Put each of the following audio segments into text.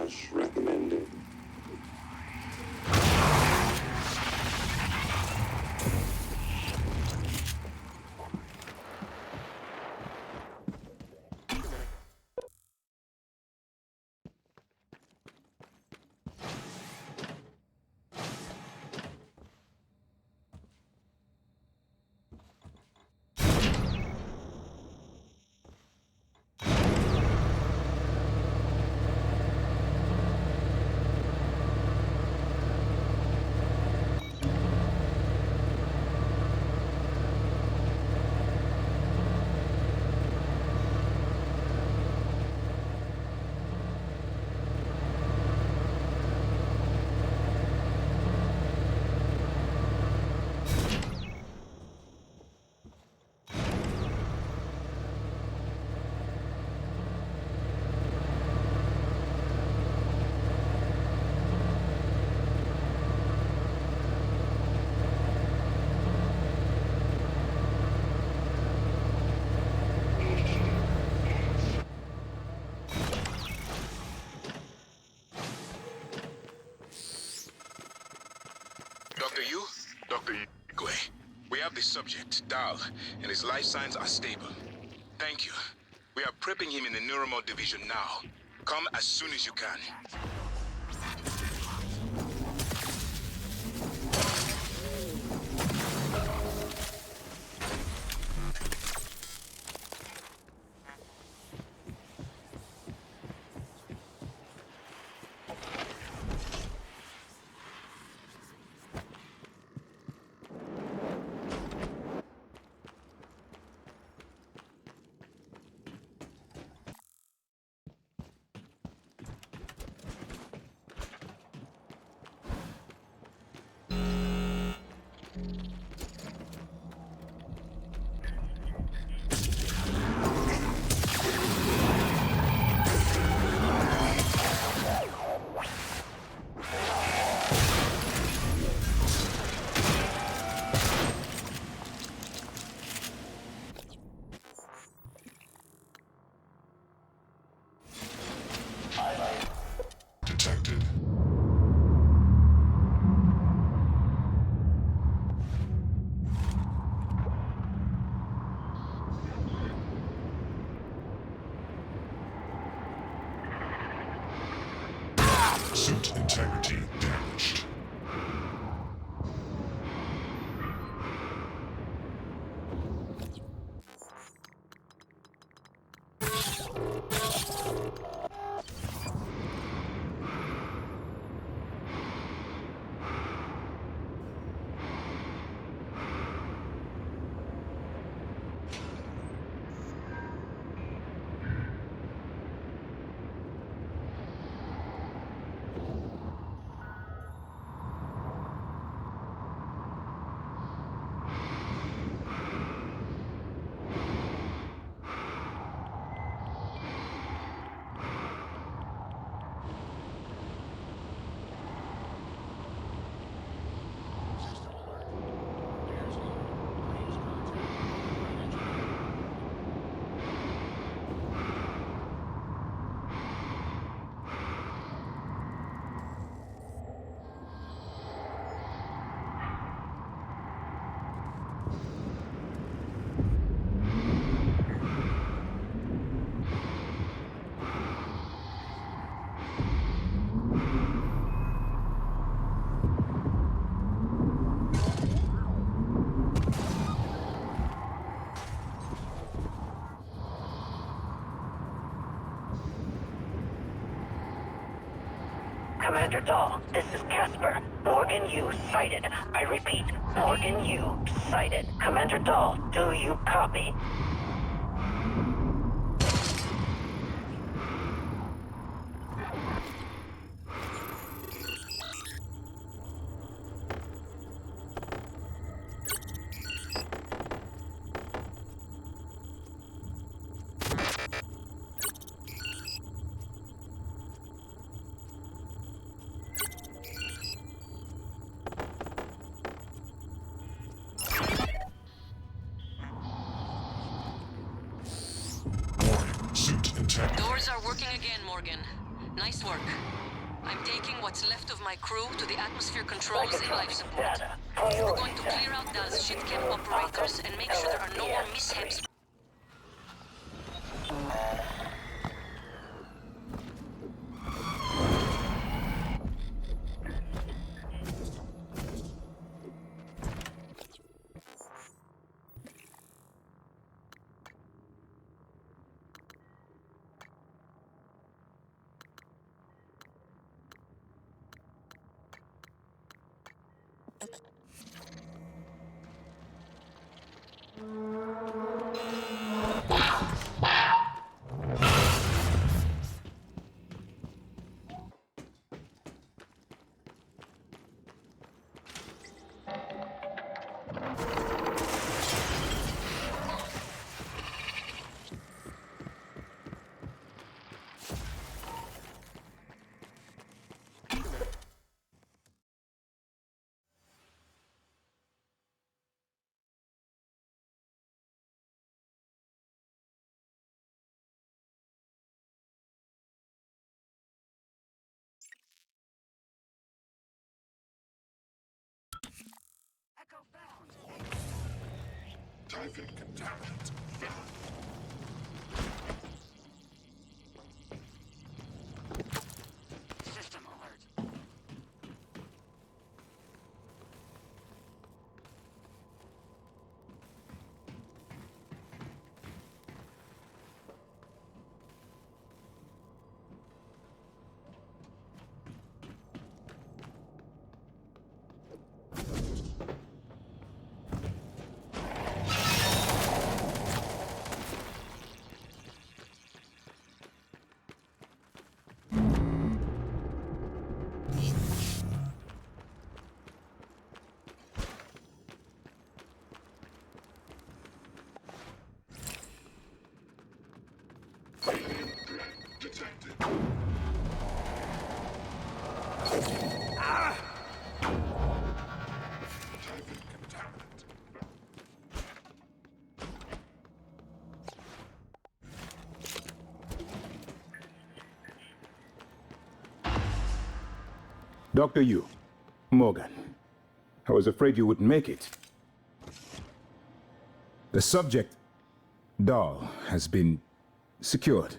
Triage recommended. Dr. Yu? Dr. Yue. We have the subject, Dal, and his life signs are stable. Thank you. We are prepping him in the Neuromod division now. Come as soon as you can. Detected. Suit integrity damaged. Commander Dahl, this is Casper. Morgan Yu sighted. I repeat, Morgan Yu sighted. Commander Dahl, do you copy? Warning. Suit integrity. Doors are working again, Morgan. Nice work. I'm taking what's left of my crew to the atmosphere controls in life support. Data. We're going to clear out Dal's ship camp operators and make sure there are no more mishaps. Typhon contaminant. System alert. Detected. Typhon contaminant. Dr. Yu, Morgan. I was afraid you wouldn't make it. The subject, Dahl, has been secured.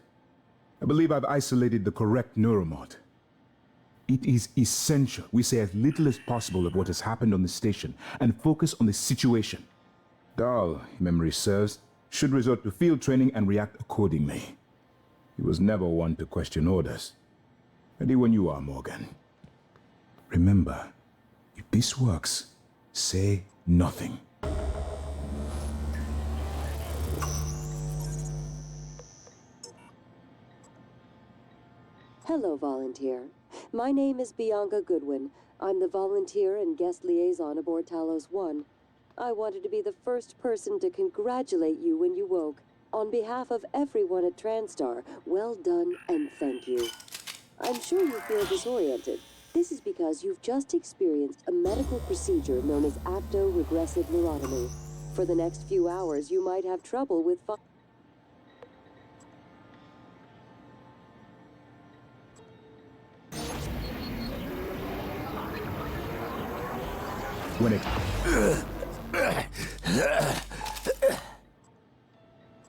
I believe I've isolated the correct neuromod. It is essential we say as little as possible of what has happened on the station and focus on the situation. Dahl, if memory serves, should resort to field training and react accordingly. He was never one to question orders. Ready when you are, Morgan. Remember, if this works, say nothing. Hello, volunteer. My name is Bianca Goodwin. I'm the volunteer and guest liaison aboard Talos 1. I wanted to be the first person to congratulate you when you woke. On behalf of everyone at TranStar, well done and thank you. I'm sure you feel disoriented. This is because you've just experienced a medical procedure known as apto-regressive neurotomy. For the next few hours, you might have trouble with When it...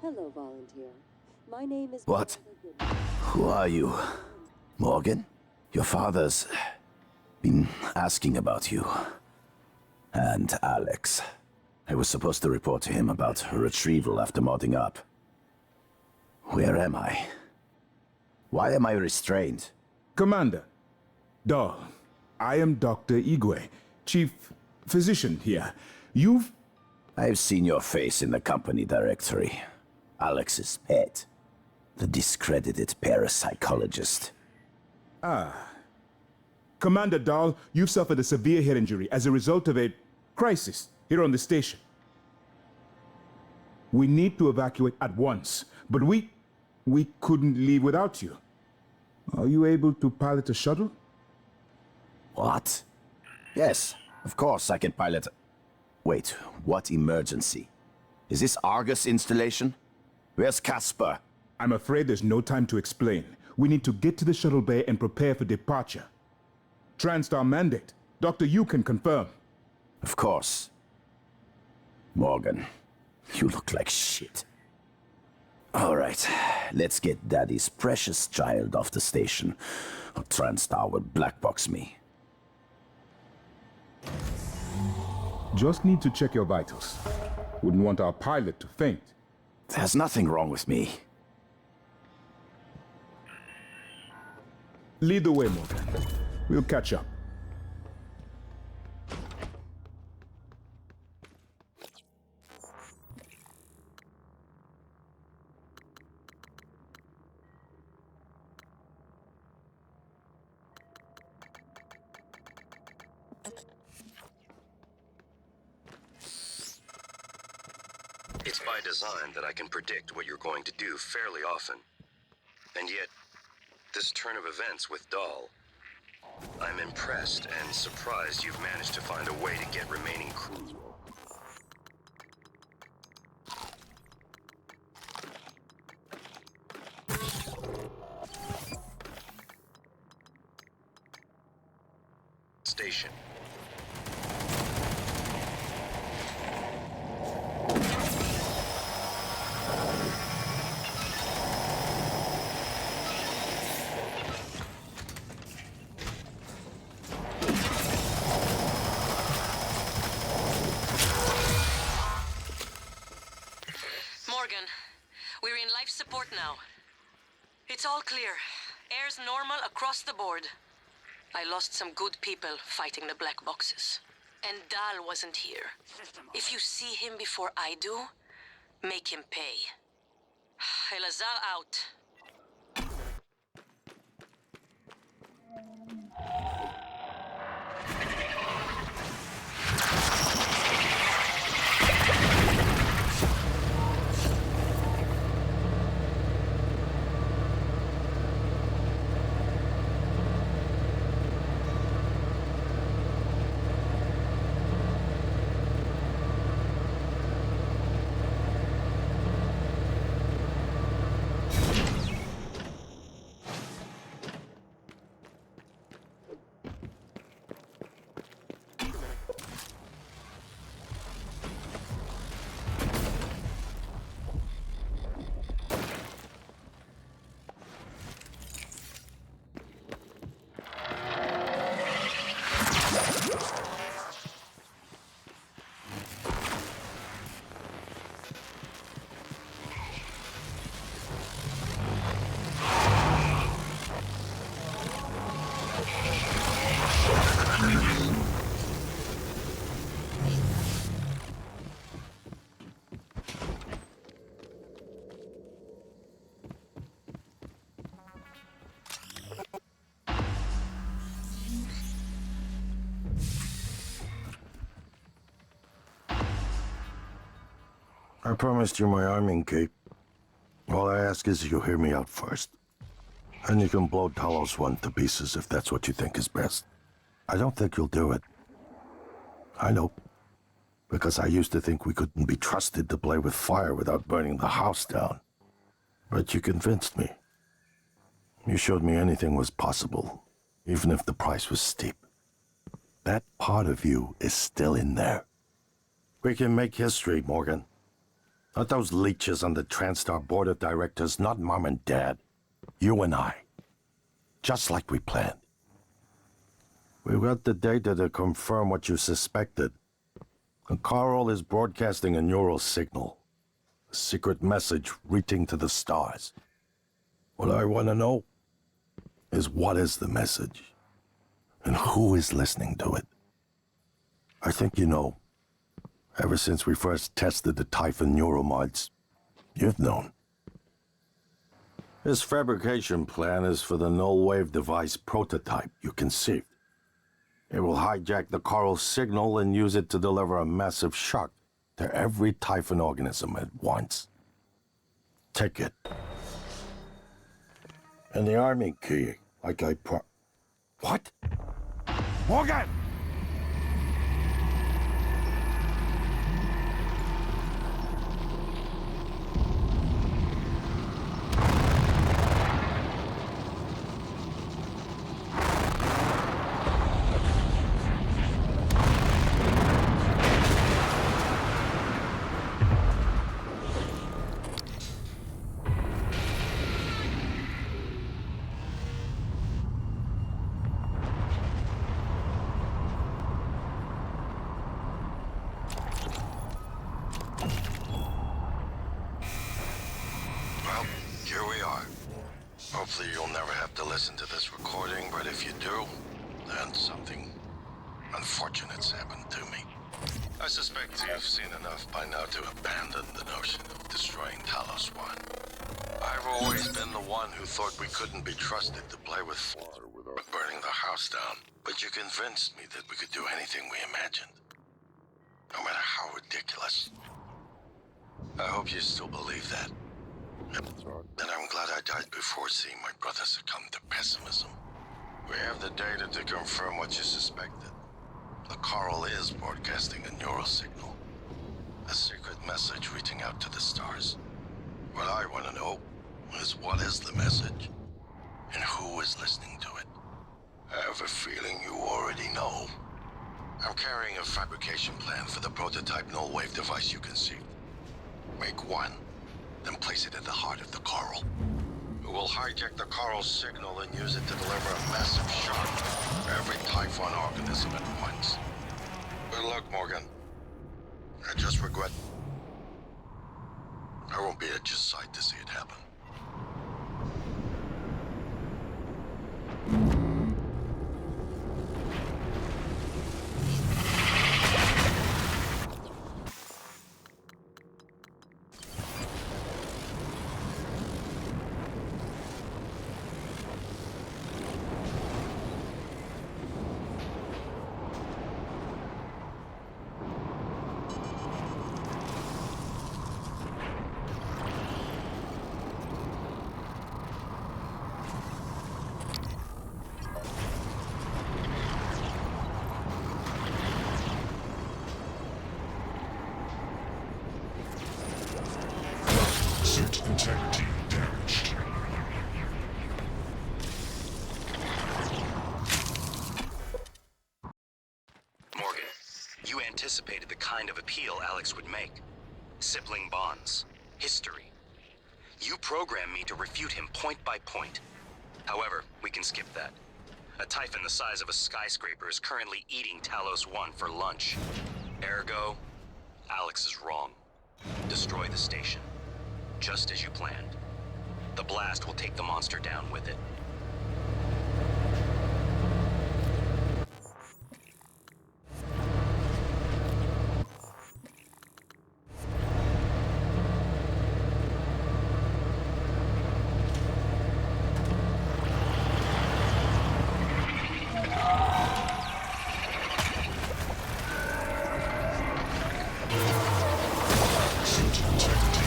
Hello, volunteer. My name is... What? Bianca Goodwin. Who are you? Morgan? Your father's been asking about you. And Alex. I was supposed to report to him about her retrieval after modding up. Where am I? Why am I restrained? Commander, Dahl, I am Dr. Igwe, Chief Physician here. I've seen your face in the company directory. Alex's pet. The discredited parapsychologist. Commander Dahl, you've suffered a severe head injury as a result of a crisis here on the station. We need to evacuate at once, but we couldn't leave without you. Are you able to pilot a shuttle? What? Yes, of course I can pilot. Wait, what emergency? Is this Argus installation? Where's Casper? I'm afraid there's no time to explain. We need to get to the shuttle bay and prepare for departure. TranStar mandate. Doctor, you can confirm. Of course. Morgan, you look like shit. All right, let's get Daddy's precious child off the station, or TranStar will blackbox me. Just need to check your vitals. Wouldn't want our pilot to faint. There's nothing wrong with me. Lead the way, Morgan. We'll catch up. It's by design that I can predict what you're going to do fairly often. And yet, this turn of events with Dahl, I'm impressed and surprised you've managed to find a way to get remaining crew. Station. Morgan, we're in life support now. It's all clear. Air's normal across the board. I lost some good people fighting the black boxes. And Dahl wasn't here. If you see him before I do, make him pay. Elazar out. I promised you my arming cape. All I ask is you hear me out first. And you can blow Talos 1 to pieces if that's what you think is best. I don't think you'll do it. I know. Because I used to think we couldn't be trusted to play with fire without burning the house down. But you convinced me. You showed me anything was possible, even if the price was steep. That part of you is still in there. We can make history, Morgan. Not those leeches on the TranStar board of directors, not Mom and Dad. You and I. Just like we planned. We've got the data to confirm what you suspected. And Carl is broadcasting a neural signal. A secret message reaching to the stars. What I want to know is what is the message? And who is listening to it? I think you know. Ever since we first tested the Typhon neuromods, you've known. This fabrication plan is for the null-wave device prototype you conceived. It will hijack the Coral signal and use it to deliver a massive shock to every Typhon organism at once. Take it. And the army key, like I What? Morgan! Hopefully you'll never have to listen to this recording, but if you do, then something unfortunate's happened to me. I suspect you've seen enough by now to abandon the notion of destroying Talos One. I've always been the one who thought we couldn't be trusted to play with fire without burning the house down. But you convinced me that we could do anything we imagined. No matter how ridiculous. I hope you still believe that. And I'm glad I died before seeing my brother succumb to pessimism. We have the data to confirm what you suspected. The coral is broadcasting a neural signal. A secret message reaching out to the stars. What I want to know is what is the message? And who is listening to it? I have a feeling you already know. I'm carrying a fabrication plan for the prototype null-wave device you conceived. Make one, then place it at the heart of the coral. We'll hijack the coral's signal and use it to deliver a massive shock to every Typhon organism at once. Good luck, Morgan. I just regret I won't be at your side to see it happen. Suit integrity damaged. Morgan, you anticipated the kind of appeal Alex would make. Sibling bonds. History. You programmed me to refute him point by point. However, we can skip that. A Typhon the size of a skyscraper is currently eating Talos One for lunch. Ergo, Alex is wrong. Destroy the station. Just as you planned. The blast will take the monster down with it. Suit integrity.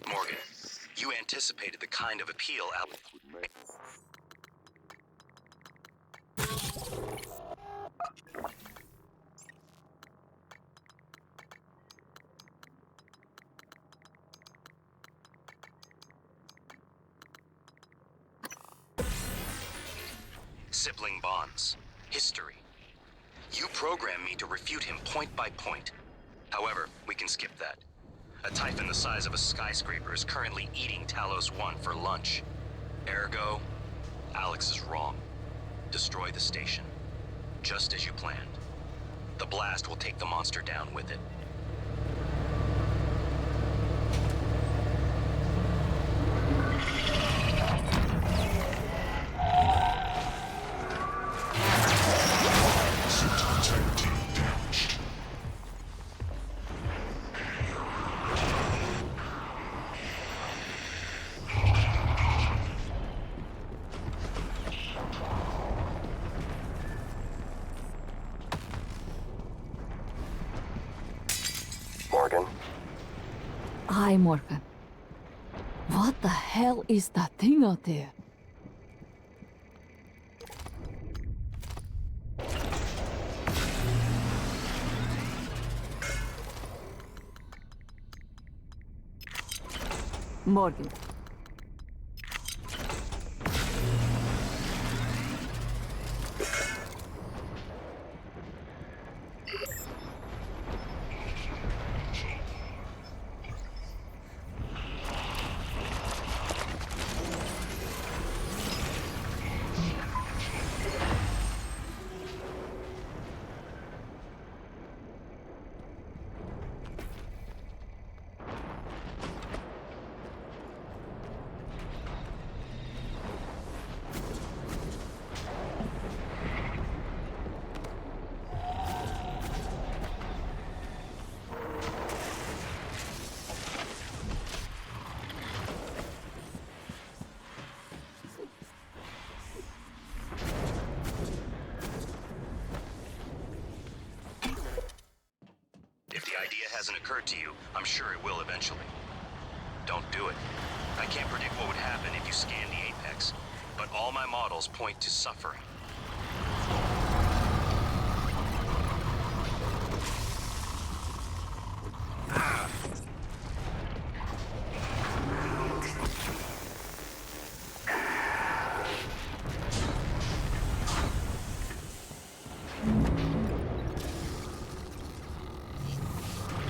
Morgan, you anticipated the kind of appeal Alex would make. Sibling bonds. History. You programmed me to refute him point by point. However, we can skip that. A Typhon the size of a skyscraper is currently eating Talos One for lunch. Ergo, Alex is wrong. Destroy the station. Just as you planned. The blast will take the monster down with it. Suit integrity damaged. Morgan? Hi, Morgan. What the hell is that thing out there? Morgan. idea hasn't occurred to you, I'm sure it will eventually. Don't do it. I can't predict what would happen if you scan the Apex, but all my models point to suffering.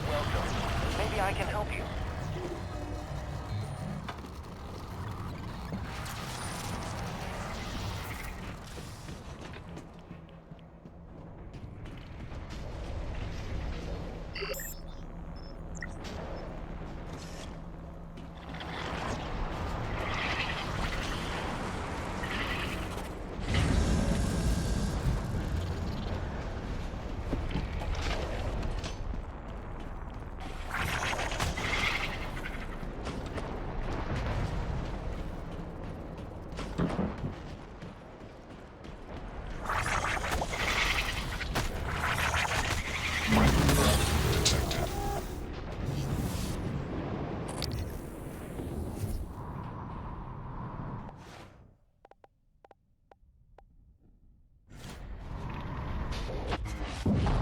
Welcome. Maybe I can help you.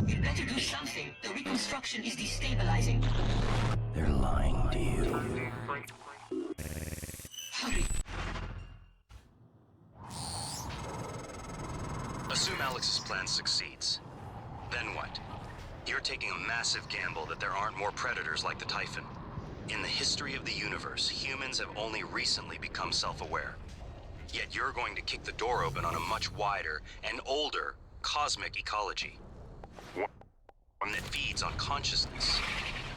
You better do something. The reconstruction is destabilizing. They're lying to you. Hurry. Assume Alex's plan succeeds. Then what? You're taking a massive gamble that there aren't more predators like the Typhon. In the history of the universe, humans have only recently become self-aware. Yet you're going to kick the door open on a much wider and older cosmic ecology. One that feeds on consciousness.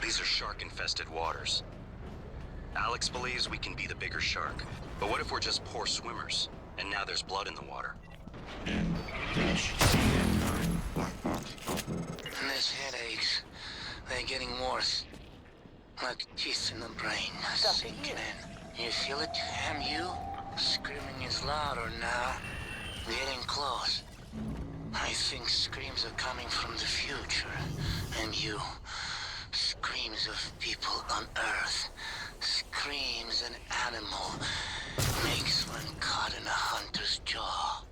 These are shark-infested waters. Alex believes we can be the bigger shark. But what if we're just poor swimmers, and now there's blood in the water? This headaches. They're getting worse. Like teeth in the brain. Sinking in. You feel it, MU? Screaming is louder now. Getting close. I think screams are coming from the future. MU. Screams of people on Earth. Screams an animal makes when caught in a hunter's jaw.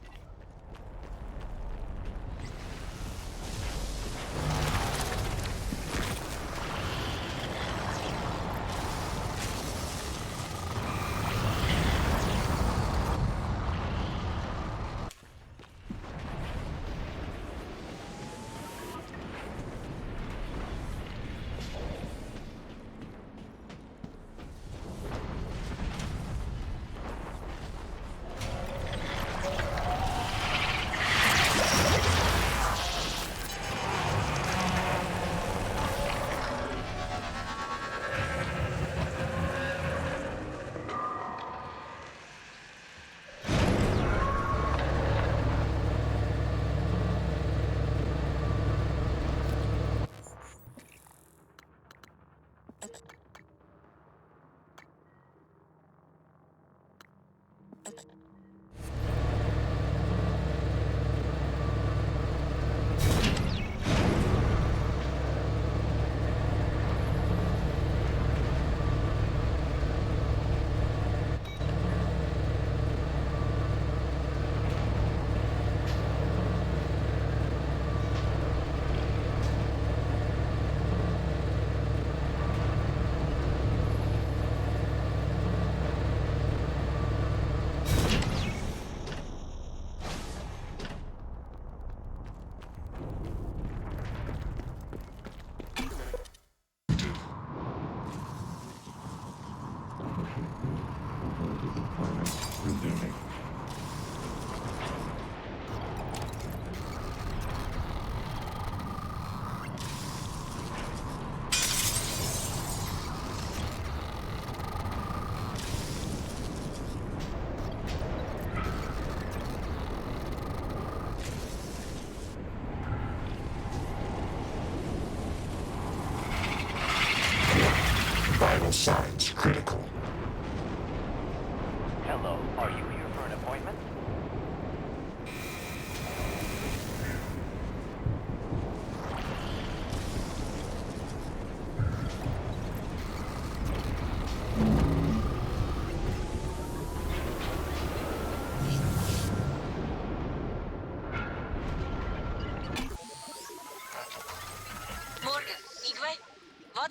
Vital signs critical. Hello, are you here for an appointment?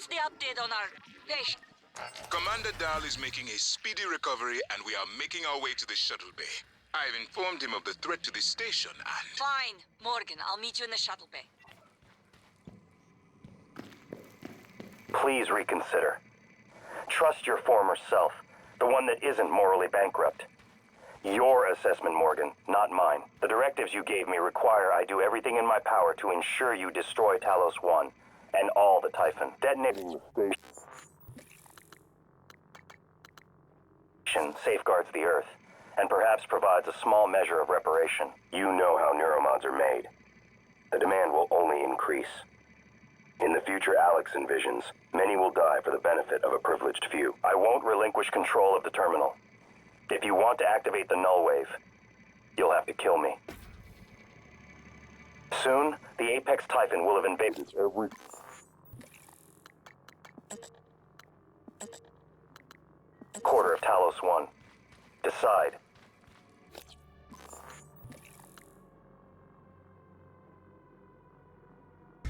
the update on our patient? Commander Dahl is making a speedy recovery, and we are making our way to the shuttle bay. I've informed him of the threat to the station, and... Fine. Morgan, I'll meet you in the shuttle bay. Please reconsider. Trust your former self, the one that isn't morally bankrupt. Your assessment, Morgan, not mine. The directives you gave me require I do everything in my power to ensure you destroy Talos 1 and all the Typhon. Detonating the station safeguards the Earth, and perhaps provides a small measure of reparation. You know how neuromods are made. The demand will only increase. In the future Alex envisions, many will die for the benefit of a privileged few. I won't relinquish control of the terminal. If you want to activate the null wave, you'll have to kill me. Soon, the Apex Typhon will have invaded every... quarter of Talos 1. Decide.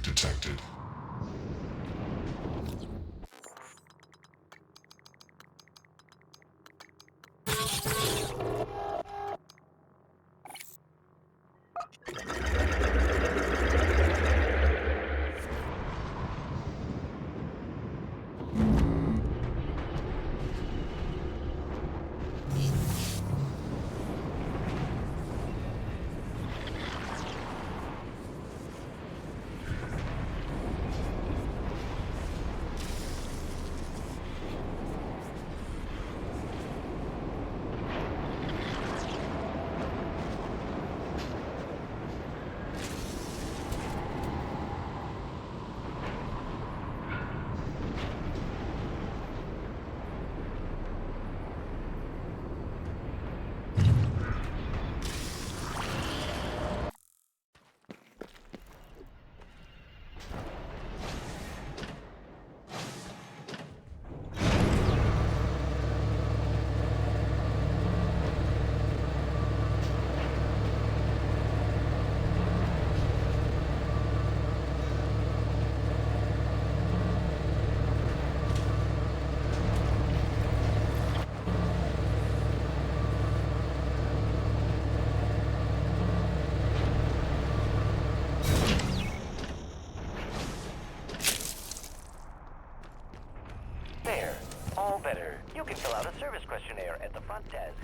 Detected. There. All better. You can fill out a service questionnaire at the front desk.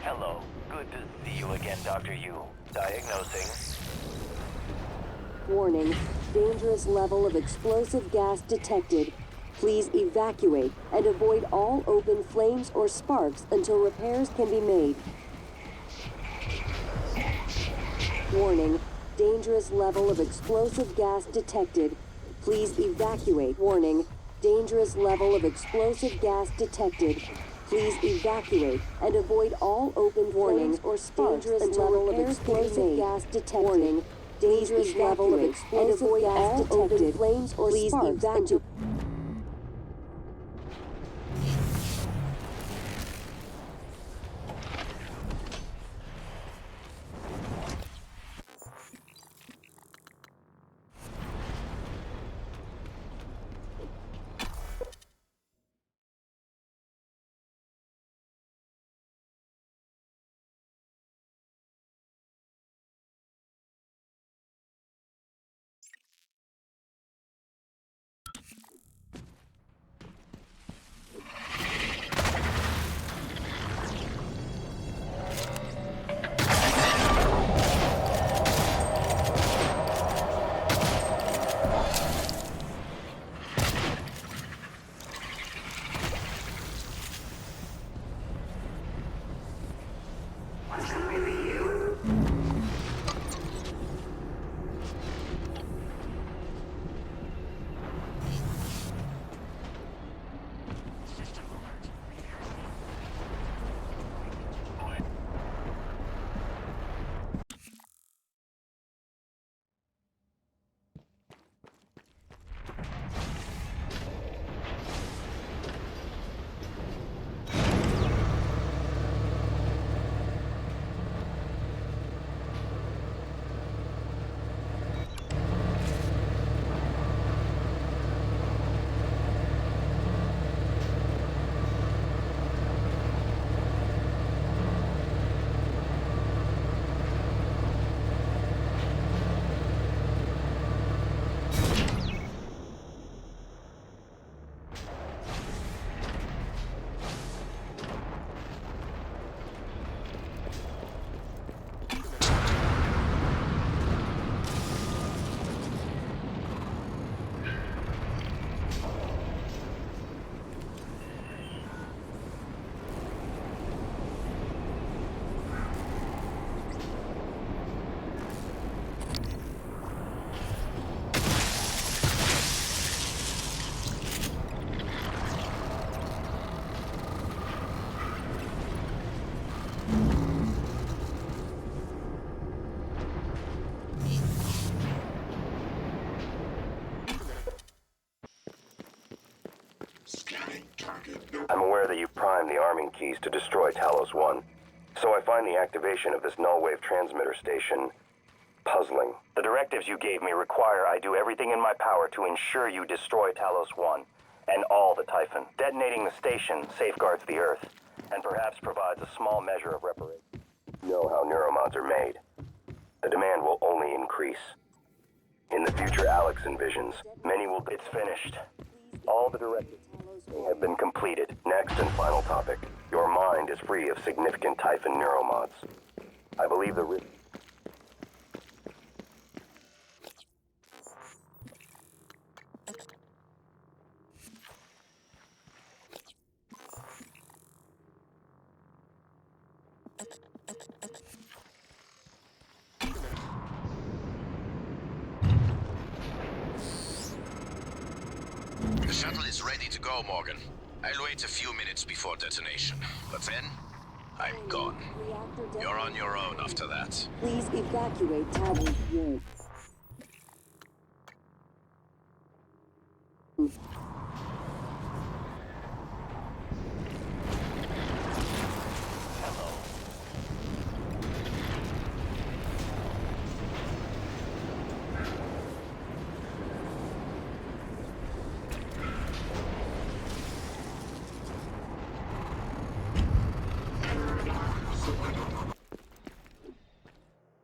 Hello. Good to see you again, Dr. Yu. Diagnosing. Warning. Dangerous level of explosive gas detected. Please evacuate and avoid all open flames or sparks until repairs can be made. Warning, dangerous level of explosive gas detected. Please evacuate. Warning, dangerous level of explosive gas detected. Please evacuate and avoid all open flames or sparks until level of explosive gas detected. Warning, dangerous level of explosive gas detected. Open flames or sparks until I'm aware that you primed the arming keys to destroy Talos 1, so I find the activation of this null-wave transmitter station puzzling. The directives you gave me require I do everything in my power to ensure you destroy Talos 1 and all the Typhon. Detonating the station safeguards the Earth, and perhaps provides a small measure of reparation. You know how neuromods are made. The demand will only increase. In the future Alex envisions, many will... It's finished. All the directives have been completed. Next and final topic. Your mind is free of significant Typhon neuromods. I believe the risk... The shuttle is ready to go, Morgan. I'll wait a few minutes before detonation, but then I'm gone. You're on your own after that. please evacuate Talos 1.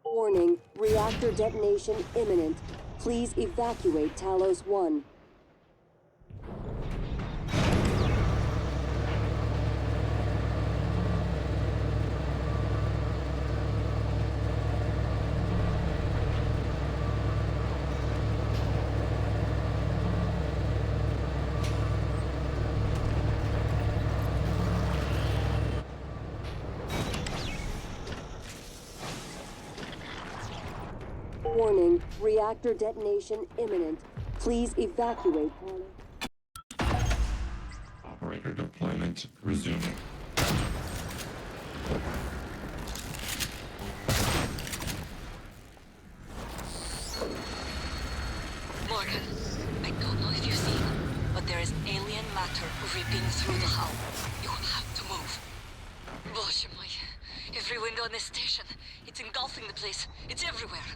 Warning, reactor detonation imminent. Please evacuate Talos 1. Warning, reactor detonation imminent. Please evacuate, Operator deployment resuming. Morgan, I don't know if you've seen, but there is alien matter ripping through the hull. You will have to move. Боже мой. Every window in this station. It's engulfing the place. It's everywhere.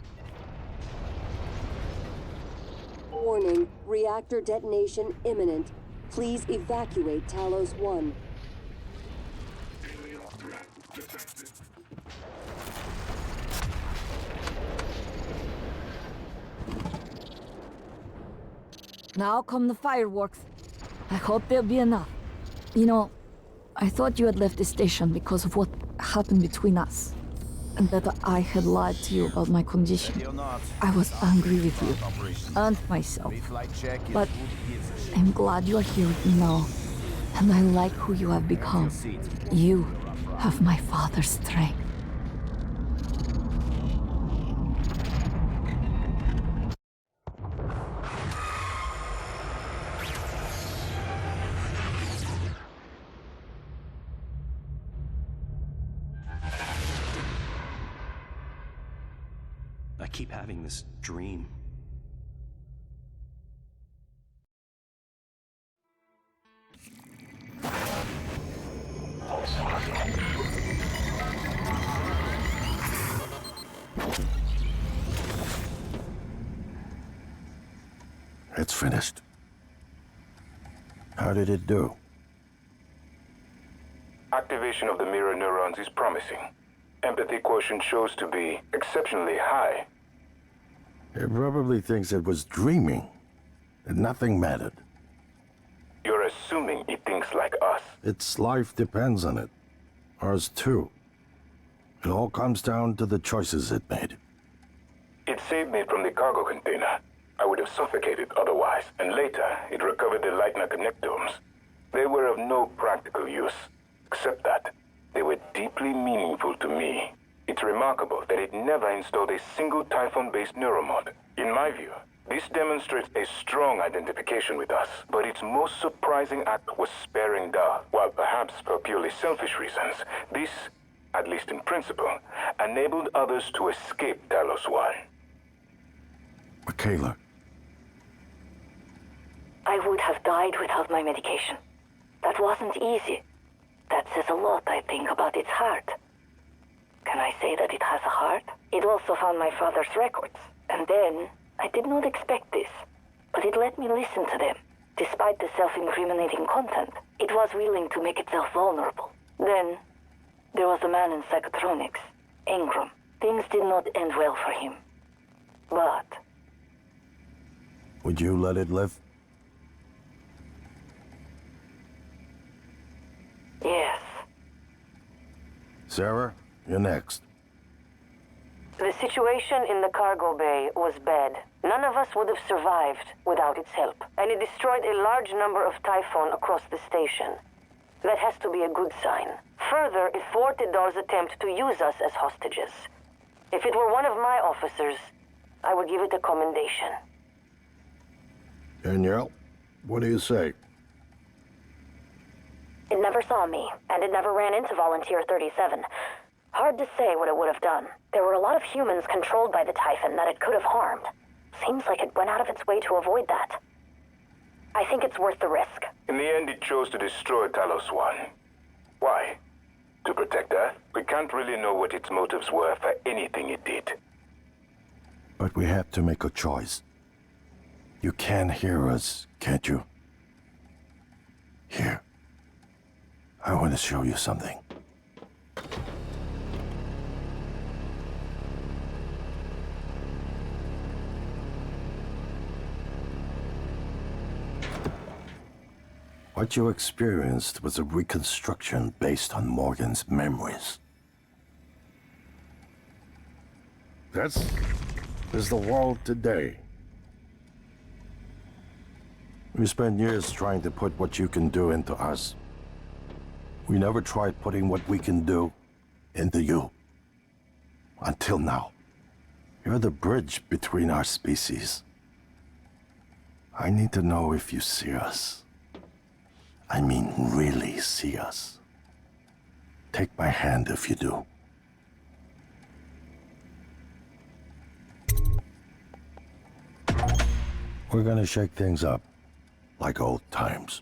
Warning, reactor detonation imminent. Please evacuate Talos 1. Now come the fireworks. I hope there'll be enough. You know, I thought you had left the station because of what happened between us. And that I had lied to you about my condition. I was angry with you. And myself. But I'm glad you are here with me now. And I like who you have become. You have my father's strength. I keep having this dream. It's finished. How did it do? Activation of the mirror neurons is promising. Empathy quotient shows to be exceptionally high. It probably thinks it was dreaming, and nothing mattered. You're assuming it thinks like us. Its life depends on it. Ours too. It all comes down to the choices it made. It saved me from the cargo container. I would have suffocated otherwise, and later it recovered the Leitner connectomes. They were of no practical use, except that they were deeply meaningful to me. It's remarkable that it never installed a single Typhon-based neuromod. In my view, this demonstrates a strong identification with us, but its most surprising act was sparing Dahl. While perhaps for purely selfish reasons, this, at least in principle, enabled others to escape Talos 1. Michaela. I would have died without my medication. That wasn't easy. That says a lot, I think, about its heart. Can I say that it has a heart? It also found my father's records. And then, I did not expect this, but it let me listen to them. Despite the self-incriminating content, it was willing to make itself vulnerable. Then, there was a man in psychotronics, Ingram. Things did not end well for him. But... Would you let it live? yes. Sarah, you're next. The situation in the cargo bay was bad. None of us would have survived without its help, and it destroyed a large number of Typhon across the station. That has to be a good sign. Further, it thwarted Dahl's attempt to use us as hostages. If it were one of my officers, I would give it a commendation. Danielle, what do you say? It never saw me, and it never ran into Volunteer 37. Hard to say what it would have done. There were a lot of humans controlled by the Typhon that it could have harmed. Seems like it went out of its way to avoid that. I think it's worth the risk. In the end, it chose to destroy Talos 1. Why? To protect Earth? We can't really know what its motives were for anything it did. But we have to make a choice. You can hear us, can't you? Here. I want to show you something. What you experienced was a reconstruction based on Morgan's memories. This is the world today. We spent years trying to put what you can do into us. We never tried putting what we can do into you. Until now. You're the bridge between our species. I need to know if you see us. I mean, really see us. Take my hand if you do. We're gonna shake things up, like old times.